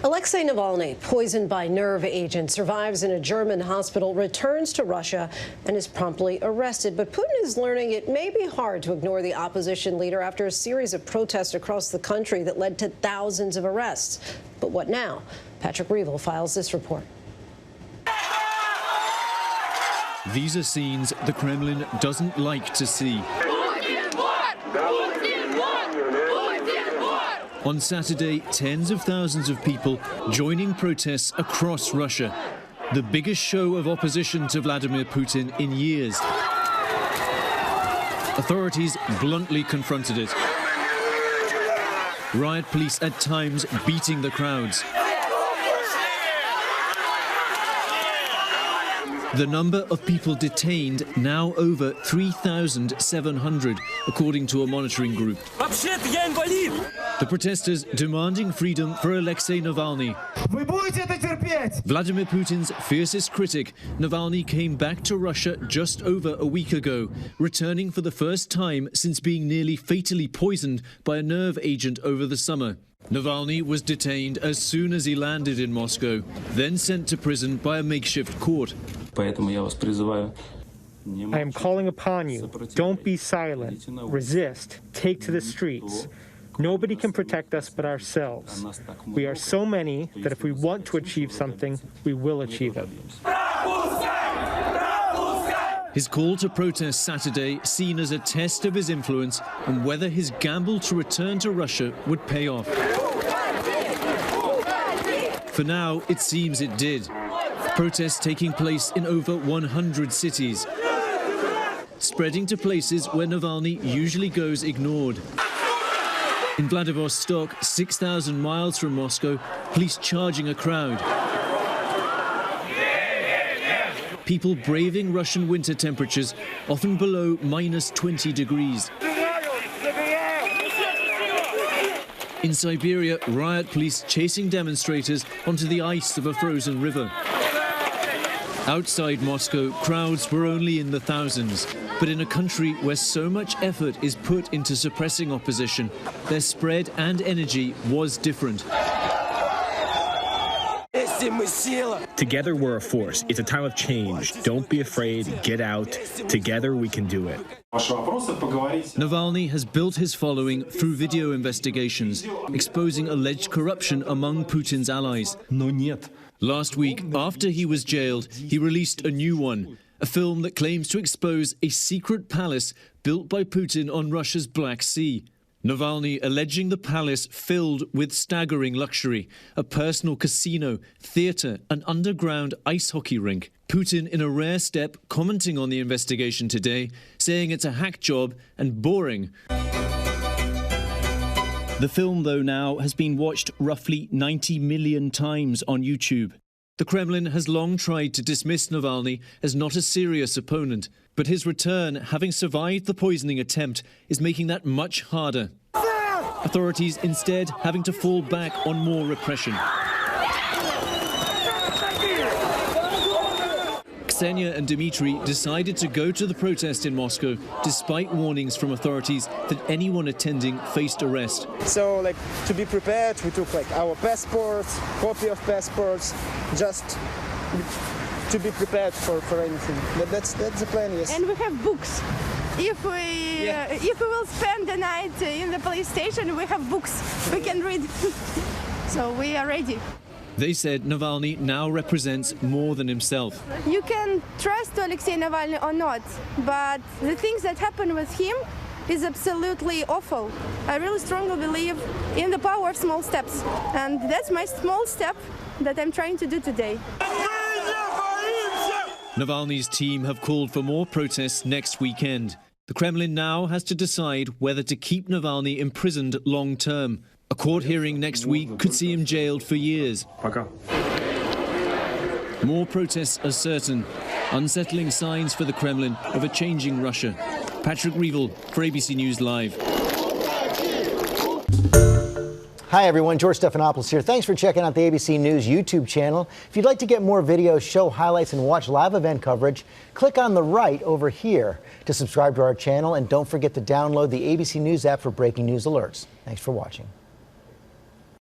Alexei Navalny, poisoned by nerve agent, survives in a German hospital, returns to Russia, and is promptly arrested. But Putin is learning it may be hard to ignore the opposition leader after a series of protests across the country that led to thousands of arrests. But what now? Patrick Reevell files this report. These are scenes the Kremlin doesn't like to see. On Saturday, tens of thousands of people joining protests across Russia, the biggest show of opposition to Vladimir Putin in years. Authorities bluntly confronted it. Riot police at times beating the crowds. The number of people detained now over 3,700, according to a monitoring group. The protesters demanding freedom for Alexei Navalny. Vladimir Putin's fiercest critic, Navalny came back to Russia just over a week ago, returning for the first time since being nearly fatally poisoned by a nerve agent over the summer. Navalny was detained as soon as he landed in Moscow, then sent to prison by a makeshift court. I am calling upon you. Don't be silent. Resist. Take to the streets. Nobody can protect us but ourselves. We are so many that if we want to achieve something, we will achieve it. His call to protest Saturday seen as a test of his influence and whether his gamble to return to Russia would pay off. For now, it seems it did. Protests taking place in over 100 cities, spreading to places where Navalny usually goes ignored. In Vladivostok, 6,000 miles from Moscow, police charging a crowd. People braving Russian winter temperatures, often below -20 degrees. In Siberia, riot police chasing demonstrators onto the ice of a frozen river. Outside Moscow, crowds were only in the thousands. But in a country where so much effort is put into suppressing opposition, their spread and energy was different. Together we're a force. It's a time of change. Don't be afraid. Get out. Together we can do it. Navalny has built his following through video investigations, exposing alleged corruption among Putin's allies. Last week, after he was jailed, he released a new one, a film that claims to expose a secret palace built by Putin on Russia's Black Sea. Navalny alleging the palace filled with staggering luxury, a personal casino, theatre, an underground ice hockey rink. Putin, in a rare step, commenting on the investigation today, saying it's a hack job and boring. The film, though, now has been watched roughly 90 million times on YouTube. The Kremlin has long tried to dismiss Navalny as not a serious opponent, but his return, having survived the poisoning attempt, is making that much harder. Authorities instead having to fall back on more repression. Ksenia and Dmitry decided to go to the protest in Moscow despite warnings from authorities that anyone attending faced arrest. So, to be prepared, we took our passports, copy of passports, just to be prepared for anything. That's the plan, yes. And we have books. If we will spend the night in the police station, we have books we can read. So we are ready. They said Navalny now represents more than himself. You can trust Alexei Navalny or not, but the things that happen with him is absolutely awful. I really strongly believe in the power of small steps, and that's my small step that I'm trying to do today. Navalny's team have called for more protests next weekend. The Kremlin now has to decide whether to keep Navalny imprisoned long term. A court hearing next week could see him jailed for years. More protests are certain, unsettling signs for the Kremlin of a changing Russia. Patrick Reevell for ABC News Live. Hi everyone, George Stephanopoulos here. Thanks for checking out the ABC News YouTube channel. If you'd like to get more videos, show highlights, and watch live event coverage, click on the right over here to subscribe to our channel, and don't forget to download the ABC News app for breaking news alerts. Thanks for watching.